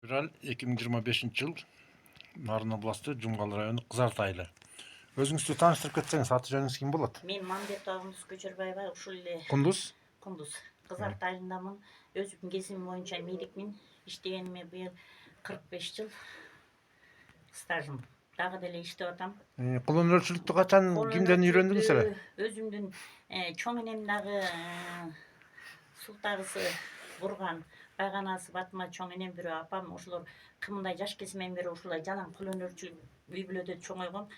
Февраль 2025 жыл Нарын областы Жумгал району Кызарт айылы. Өзүңүздү тааныштырып кетсеңиз, аты жөнүңүз ким болот? Мен Мамбетова Кундуз Көчөрбаева, ушул эле Кундуз. Кызарт айылындамын. Өзүмдүн кесибим боюнча медикмин. Иштегениме быйыл 45 жыл стажым. Дагы деле иштеп атам. Кол өнөрчүлүктү качан, кимден үйрөндүңүз эле? Өзүмдүн чоң энем дагы султагысы курган. Байганасы Батыма чоң энем бирөө, апам ошолор кымындай жаш кезимден бери ушулай жалаң кол өнөрчүлүк үй бүлөдө чоңойгом.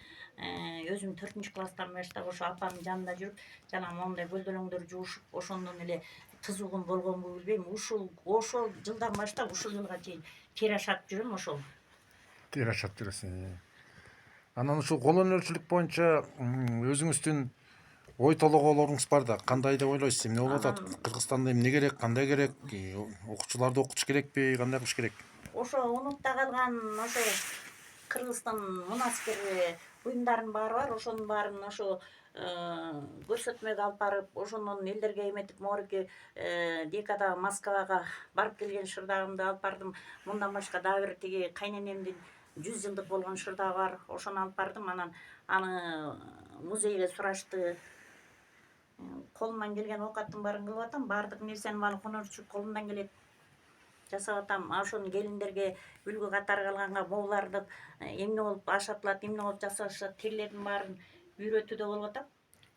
Өзүм 4-класстан баштап ошо апамдын жанында жүрүп, жана моундай көлдөлөңдөр жуушуп, ошондон эле кызыгуум болгонбу билбейм. Ошол жылдан баштап ушул жылга чейин тер ашап жүрөм ошол. Тер ашап жүрөсүң. Анан ушул кол өнөрчүлүк боюнча өзүңүздүн ой толгоолоруңуз бар да, кандай деп ойлойсуз? Эмне болуп атат? Кыргызстанда эмне керек, кандай керек? Окуучуларды окутуш керекпи, кандай кылыш керек? Ошо унутта калган ошо Кыргыздын мунасипир буюмдарынын баары бар. Ошонун баарын ошо көрсөтмөгө алып барып, ошондон элдерге эметип, могуки Декада Москвага барып келген шырдагымды алып бардым. Мындан башка дагы бир тиги кайненемдин 100 жылдык болгон шырдагы бар. Ошону алып бардым. Анан аны музейге сурашты. Колумдан келген оокаттын баарын кылып атам. Баардык нерсени баары өнөрчү колундан келет. Жасап атам. Ошону келиндерге үлгү катары калганга моуларды эмне болуп ашатылат, эмне болуп жасашат, тилердин баарын үйрөтүүдө болуп атам.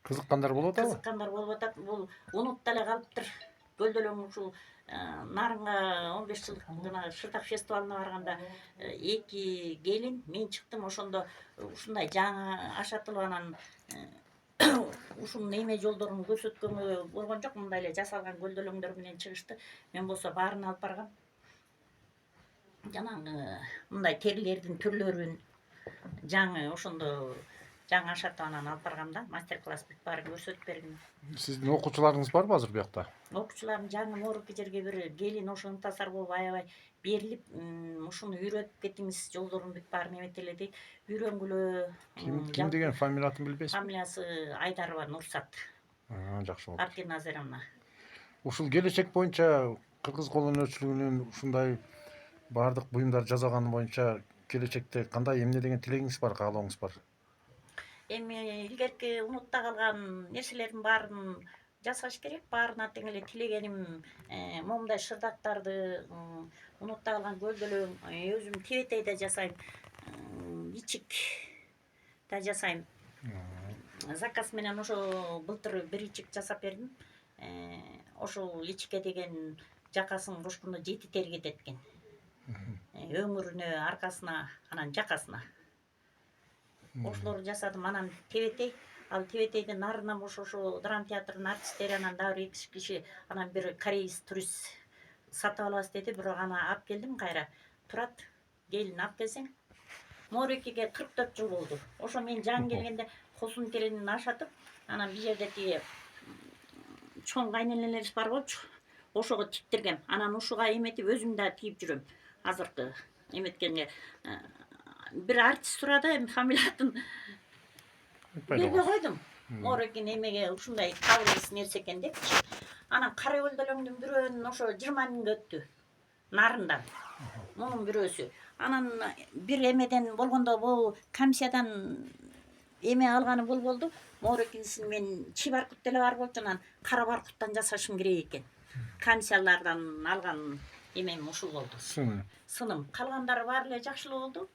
Кызыккандар болуп атабы? Кызыккандар болуп атат. Бул унутта эле калыптыр. Көлдөлөң ушул Нарынга 15 жылдык жана шырдак фестивалына барганда 2 келин мен чыктым. Ошондо ушундай жаңы ашатылып, анан ушунун эме жолдорун көрсөткөнгө болгон жок. Мындай эле жасалган көлдөлөңдөр менен чыгышты. Мен болсо баарын алып баргам. Жанагы мындай терилердин түрлөрүн жаңы ошондо жаңы ашатып анан алып баргам да, мастер-класс бүт баарын көрсөтүп бергим. Сиздин окуучуларыңыз барбы азыр буякта? Окуучуларым жаңы моруки жерге бир келин ошо ынтасар болуп аябай берилип, ушуну үйрөтүп кетиңиз, жолдорун бүт баарын эметеле дейт. Үйрөнгүлө. Ким деген фамилия атын билбейсизби? Фамилиясы Айдарова Нурсат. Жакшы болуп. Абдиназаровна. Ушул келечек боюнча кыргыз кол өнөрчүлүгүнүн ушундай баардык буюмдар жасаганы боюнча келечекте кандай эмне деген тилегиңиз бар, каалооңуз бар? Эми илгерки унутта калган нерселердин баарын жасаш керек. Баарына тең эле тилегеним момундай шырдактарды, унутта калган көлдөлөң, өзүм тибетей да жасайм, ичик да жасайм. Заказ менен ошо былтыр бир ичик жасап бердим. Ошол ичикке деген жакасын кошкондо 7 тер кетет экен. Өңүрүнө, аркасына, анан жакасына. Ошолорду жасадым. Анан Тебетей, ал Тебетейди нарынан ошо драма театрынын артисттери, анан дагы бир 2 киши, анан бир кореец турист сатып алабыз деди. Бирок аны алып келдим кайра. Турат, келин алып келсең. Морекиге 44 жыл болду. Ошо мен жаңы келгенде косун теренин ашатып, анан бир жерде тиги чоң кайненелерибиз бар болчу. Ошого тиктиргем. Анан ушуга эметип өзүм да тигип жүрөм. Азыркы эметкенге бир артист сурады, эми фамилиятын бербей койдум. Морекин эмеге ушундай кабылгыс нерсе экен депчи. Анан кара көлдөлөңдүн бирөөнүн ошо 20 миңге өттү. Нарындан. Мунун бирөөсү. Анан бир эмеден болгондо бул комиссиядан эме алганы бул болду. Морекинсин мен Чи Баркут деле бар болчу, анан кара баркуттан жасашым керек экен. Комиссиялардан алган эмем ушул болду. Сыным. Калгандары баары эле жакшылуу болду.